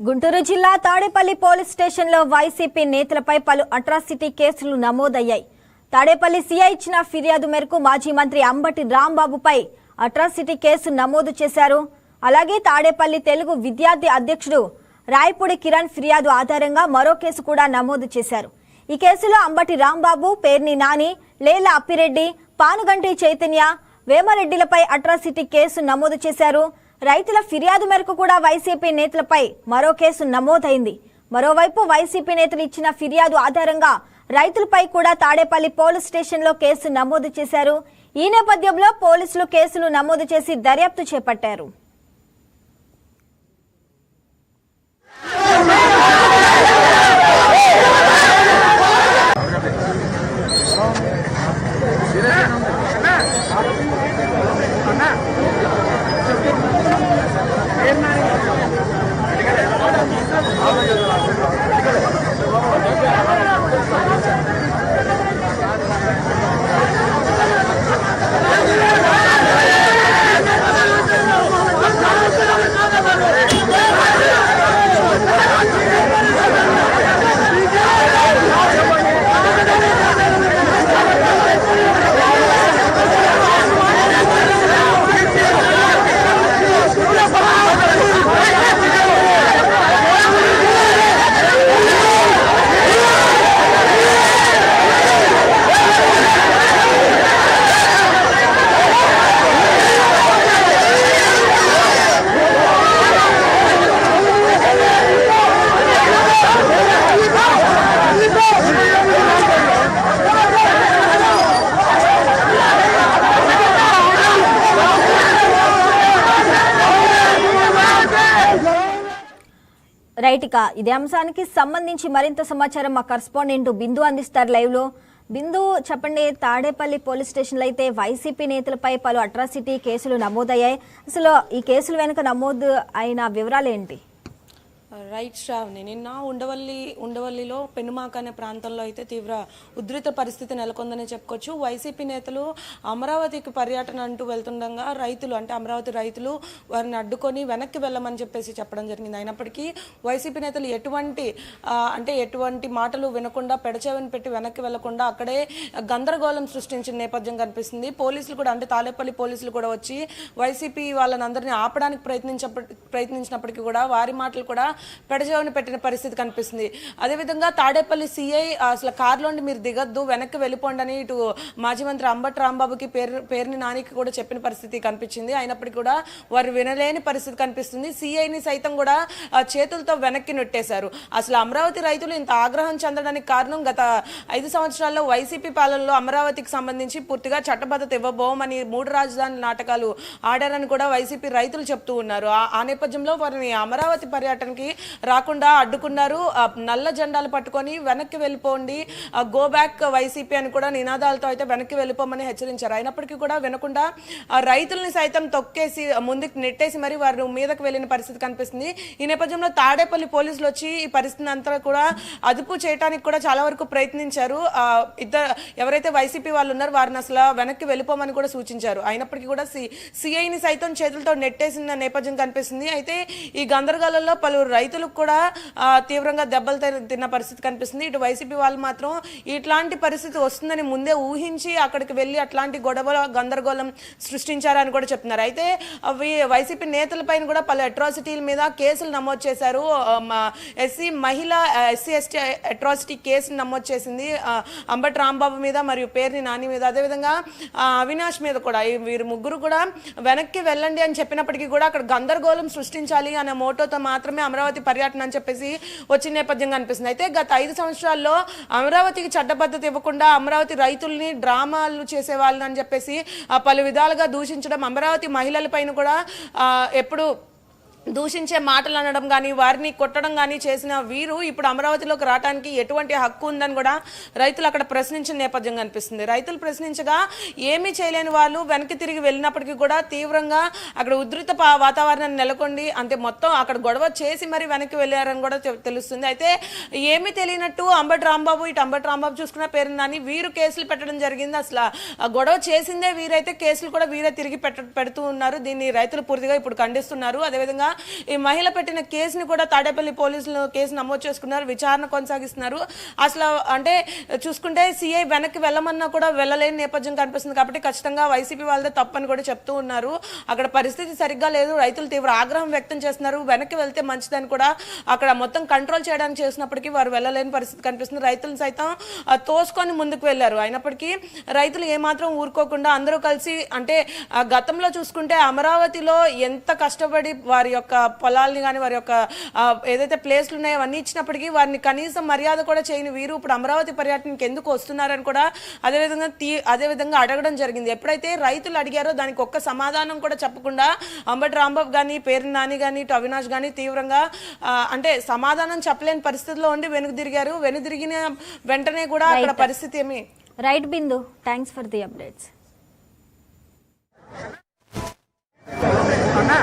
గుంటూరు జిల్లా తాడేపల్లి పోలీస్ స్టేషన్లో వైసీపీ నేతలపై పలు అట్రాసిటీ కేసులు నమోదయ్యాయి. తాడేపల్లి సీఐ ఇచ్చిన ఫిర్యాదు మేరకు మాజీ మంత్రి అంబటి రాంబాబుపై అట్రాసిటీ కేసు నమోదు చేశారు. అలాగే తాడేపల్లి తెలుగు విద్యార్థి అధ్యక్షుడు రాయపూడి కిరణ్ ఫిర్యాదు ఆధారంగా మరో కేసు కూడా నమోదు చేశారు. ఈ కేసులో అంబటి రాంబాబు, పేర్ని నాని, లేల అప్పిరెడ్డి, పానుగంటి చైతన్య, వేమరెడ్డిలపై అట్రాసిటీ కేసు నమోదు చేశారు. రైతుల ఫిర్యాదు మేరకు కూడా వైసీపీ నేతలపై మరో కేసు నమోదైంది. మరోవైపు వైసీపీ నేతలు ఇచ్చిన ఫిర్యాదు ఆధారంగా రైతులపై కూడా తాడేపల్లి పోలీస్ స్టేషన్లో కేసు నమోదు చేశారు. ఈ నేపథ్యంలో పోలీసులు కేసులు నమోదు చేసి దర్యాప్తు చేపట్టారు. రైట్గా ఇదే అంశానికి సంబంధించి మరింత సమాచారం మా కరెస్పాండెంట్ బిందు అందిస్తారు లైవ్ లో. బిందు, చెప్పండి, తాడేపల్లి పోలీస్ స్టేషన్లో అయితే వైసీపీ నేతలపై పలు అట్రాసిటీ కేసులు నమోదయ్యాయి. అసలు ఈ కేసుల వెనుక నమోదు అయిన వివరాలు ఏంటి? రైట్ శ్రావణి, నిన్న ఉండవల్లిలో పెనుమాక అనే ప్రాంతంలో అయితే తీవ్ర ఉధృత పరిస్థితి నెలకొందని చెప్పుకోవచ్చు. వైసీపీ నేతలు అమరావతికి పర్యటన అంటూ వెళ్తుండగా రైతులు, అంటే అమరావతి రైతులు వారిని అడ్డుకొని వెనక్కి వెళ్ళమని చెప్పడం జరిగింది. అయినప్పటికీ వైసీపీ నేతలు ఎటువంటి మాటలు వినకుండా పెడచెవిని పెట్టి వెనక్కి వెళ్లకుండా అక్కడే గందరగోళం సృష్టించిన నేపథ్యం కనిపిస్తుంది. పోలీసులు కూడా, అంటే తాడేపల్లి పోలీసులు కూడా వచ్చి వైసీపీ వాళ్ళని అందరినీ ఆపడానికి ప్రయత్నించినప్పటికీ కూడా వారి మాటలు కూడా పెడచెవిని పెట్టిన పరిస్థితి కనిపిస్తుంది. అదేవిధంగా తాడేపల్లి సీఐ అసలు కారులోండి మీరు దిగద్దు, వెనక్కి వెళ్ళిపోండి అని ఇటు మాజీ మంత్రి అంబటి రాంబాబుకి పేర్ని నానికి కూడా చెప్పిన పరిస్థితి కనిపించింది. అయినప్పటికీ కూడా వారు వినలేని పరిస్థితి కనిపిస్తుంది. సీఐని సైతం కూడా చేతులతో వెనక్కి నెట్టేశారు. అసలు అమరావతి రైతులు ఇంత ఆగ్రహం చెందడానికి కారణం గత 5 సంవత్సరాల్లో వైసీపీ పాలనలో అమరావతికి సంబంధించి పూర్తిగా చట్టబద్ధత ఇవ్వబోమని 3 రాజధాని నాటకాలు ఆడారని కూడా వైసీపీ రైతులు చెప్తూ ఉన్నారు. ఆ నేపథ్యంలో వారిని అమరావతి పర్యటనకి రాకుండా అడ్డుకున్నారు. నల్ల జెండాలు పట్టుకొని వెనక్కి వెళ్ళిపోండి, గో బ్యాక్ వైసీపీ అని కూడా నినాదాలతో అయితే వెనక్కి వెళ్ళిపోమని హెచ్చరించారు. అయినప్పటికీ కూడా వినకుండా రైతుల్ని సైతం తొక్కేసి ముందుకు నెట్టేసి మరి వారు మీదకు వెళ్ళిన పరిస్థితి కనిపిస్తుంది. ఈ నేపథ్యంలో తాడేపల్లి పోలీసులు వచ్చి ఈ పరిస్థితిని అంతా కూడా అదుపు చేయడానికి కూడా చాలా వరకు ప్రయత్నించారు. ఎవరైతే వైసీపీ వాళ్ళు ఉన్నారో వారిని అసలు వెనక్కి వెళ్ళిపోమని కూడా సూచించారు. అయినప్పటికీ కూడా సిఐని సైతం చేతులతో నెట్టేసిన నేపథ్యం కనిపిస్తుంది. అయితే ఈ గందరగోళంలో పలు రైతులకు కూడా తీవ్రంగా దెబ్బలు తిన్న పరిస్థితి కనిపిస్తుంది. ఇటు వైసీపీ వాళ్ళు మాత్రం ఇట్లాంటి పరిస్థితి వస్తుందని ముందే ఊహించి అక్కడికి వెళ్ళి అట్లాంటి గందరగోళం సృష్టించారని కూడా చెప్తున్నారు. అయితే వైసీపీ నేతలపైన కూడా పలు అట్రాసిటీల మీద కేసులు నమోదు చేశారు. ఎస్సీ ఎస్టీ అట్రాసిటీ కేసులు నమోదు చేసింది అంబటి రాంబాబు మీద మరియు పేర్ని నాని మీద, అదేవిధంగా అవినాష్ మీద కూడా. వీరు ముగ్గురు కూడా వెనక్కి వెళ్ళండి అని చెప్పినప్పటికీ కూడా అక్కడ గందరగోళం సృష్టించాలి అనే మోటోతో మాత్రమే అమరావతి పర్యటన అని చెప్పేసి వచ్చిన నేపథ్యం కనిపిస్తుంది. అయితే గత 5 సంవత్సరాల్లో అమరావతికి చట్టబద్ధత ఇవ్వకుండా అమరావతి రైతుల్ని డ్రామాలు చేసే వాళ్ళని అని చెప్పేసి పలు విధాలుగా దూషించడం, అమరావతి మహిళల పైన కూడా ఎప్పుడు దూషించే మాటలు అనడం కానీ వారిని కొట్టడం కానీ చేసిన వీరు ఇప్పుడు అమరావతిలోకి రావడానికి ఎటువంటి హక్కు ఉందని కూడా రైతులు అక్కడ ప్రశ్నించిన నేపథ్యం కనిపిస్తుంది. రైతులు ప్రశ్నించగా ఏమీ చేయలేని వాళ్ళు వెనక్కి తిరిగి వెళ్ళినప్పటికీ కూడా తీవ్రంగా అక్కడ ఉధృత వాతావరణాన్ని నెలకొండి, అంటే మొత్తం అక్కడ గొడవ చేసి మరి వెనక్కి వెళ్ళారని కూడా తెలుస్తుంది. అయితే ఏమీ తెలియనట్టు అంబటి రాంబాబు చూసుకున్న పేరు నాని వీరు కేసులు పెట్టడం జరిగింది. అసలు గొడవ చేసిందే వీరైతే కేసులు కూడా వీరే తిరిగి పెడుతూ ఉన్నారు. దీన్ని రైతులు పూర్తిగా ఇప్పుడు ఖండిస్తున్నారు. అదేవిధంగా ఈ మహిళ పెట్టిన కేసుని కూడా తాడేపల్లి పోలీసులు కేసు నమోదు చేసుకున్నారు, విచారణ కొనసాగిస్తున్నారు. అసలు అంటే చూసుకుంటే సిఐ వెనక్కి వెళ్ళమన్నా కూడా వెళ్ళలేని నేపథ్యం కనిపిస్తుంది. కాబట్టి ఖచ్చితంగా వైసీపీ వాళ్ళదే తప్పని కూడా చెప్తూ ఉన్నారు. అక్కడ పరిస్థితి సరిగ్గా లేదు, రైతులు తీవ్ర ఆగ్రహం వ్యక్తం చేస్తున్నారు. వెనక్కి వెళ్తే మంచిదని కూడా అక్కడ మొత్తం కంట్రోల్ చేయడానికి చేసినప్పటికీ వారు వెళ్ళలేని పరిస్థితి కనిపిస్తుంది. రైతులను సైతం తోసుకొని ముందుకు వెళ్లారు. అయినప్పటికీ రైతులు ఏమాత్రం ఊరుకోకుండా అందరూ కలిసి అంటే గతంలో చూసుకుంటే అమరావతిలో ఎంత కష్టపడి వారి యొక్క పొలాల్ని కానీ వారి యొక్క ఏదైతే ప్లేస్లు ఉన్నాయో అవన్నీ ఇచ్చినప్పటికీ వారిని కనీసం మర్యాద కూడా చేయని వీరు ఇప్పుడు అమరావతి పర్యటనకి ఎందుకు వస్తున్నారని కూడా అదేవిధంగా అడగడం జరిగింది. ఎప్పుడైతే రైతులు అడిగారో దానికి ఒక్క సమాధానం కూడా చెప్పకుండా అంబటి రాంబాబు కానీ, పేరు నాని కానీ, అవినాష్ కానీ తీవ్రంగా అంటే సమాధానం చెప్పలేని పరిస్థితిలో ఉండి వెనుదిరిగారు. వెనుదిరిగిన వెంటనే కూడా అక్కడ పరిస్థితి ఏమి right Bindu, thanks for the updates. అన్నా